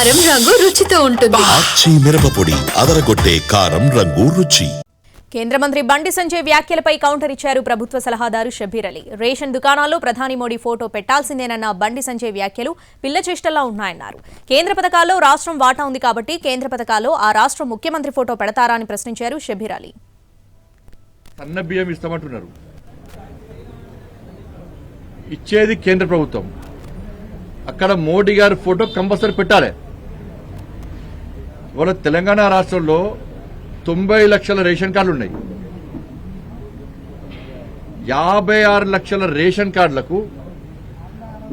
కారం రంగు రుచితో ఉంటుంది. ఆచి మిరపపొడి అదరగొట్టే కారం రంగు రుచి. కేంద్ర మంత్రి బండి సంజయ్ వ్యాఖ్యలపై కౌంటర్ ఇచ్చారు ప్రభుత్వ సలహాదారు షబ్బీర్ అలీ. రేషన్ దుకాణాల్లో ప్రధాని మోడీ ఫోటో పెట్టాల్సిందేనన్న బండి సంజయ్ వ్యాఖ్యలు పిల్లచేష్టల్లా ఉన్నాయన్నారు. కేంద్ర పథకాల్లో రాష్ట్రం వాటా ఉంది కాబట్టి కేంద్ర పథకాల్లో ఆ రాష్ట్రం ముఖ్యమంత్రి ఫోటో పెడతారా అని ప్రశ్నించారు షబ్బీర్ అలీ. సన్న బియ్యం ఇస్తామంటున్నారు, ఇచ్చేది కేంద్ర ప్రభుత్వం, అక్కడ మోడీ గారి ఫోటో కంపల్సరీ పెట్టాలి. ఇవాళ తెలంగాణ రాష్ట్రంలో 90 లక్షల రేషన్ కార్డులు ఉన్నాయి. 56 లక్షల రేషన్ కార్డులకు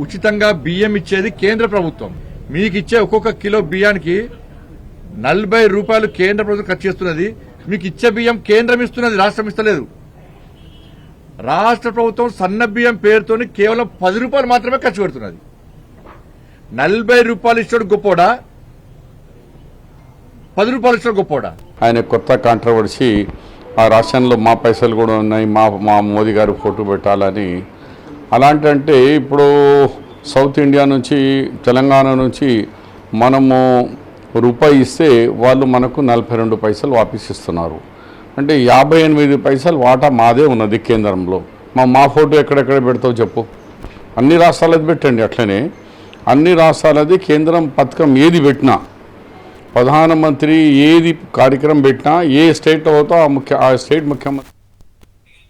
ఉచితంగా బియ్యం ఇచ్చేది కేంద్ర ప్రభుత్వం. మీకు ఇచ్చే ఒక్కొక్క కిలో బియ్యానికి 40 రూపాయలు కేంద్ర ప్రభుత్వం ఖర్చు చేస్తున్నది. మీకు ఇచ్చే బియ్యం కేంద్రం ఇస్తున్నది, రాష్ట్రం ఇస్తలేదు. రాష్ట్ర ప్రభుత్వం సన్న బియ్యం పేరుతోని కేవలం 10 రూపాయలు మాత్రమే ఖర్చు పెడుతున్నది. 40 రూపాయలు ఇచ్చాడు గొప్పోడా, 10 రూపాయలు ఇచ్చాడు గొప్పోడా? ఆయన కొత్త కాంట్రవర్సీ, ఆ రాష్ట్రంలో మా పైసలు కూడా ఉన్నాయి, మా మోదీ గారు ఫోటో పెట్టాలని. అలాంటి ఇప్పుడు సౌత్ ఇండియా నుంచి తెలంగాణ నుంచి మనము రూపాయి ఇస్తే వాళ్ళు మనకు 42 పైసలు వాపస్ ఇస్తున్నారు. అంటే 58 పైసలు వాటా మాదే ఉన్నది కేంద్రంలో. మా ఫోటో ఎక్కడెక్కడ పెడతావు చెప్పు? అన్ని రాష్ట్రాలది పెట్టండి. అట్లనే అన్ని రాష్ట్రాలది కేంద్రం పథకం ఏది పెట్టినా, ప్రధానమంత్రి ఏది కార్యక్రమం పెట్టినా, ఏ స్టేట్లో అవుతో ఆ స్టేట్ ముఖ్యమంత్రి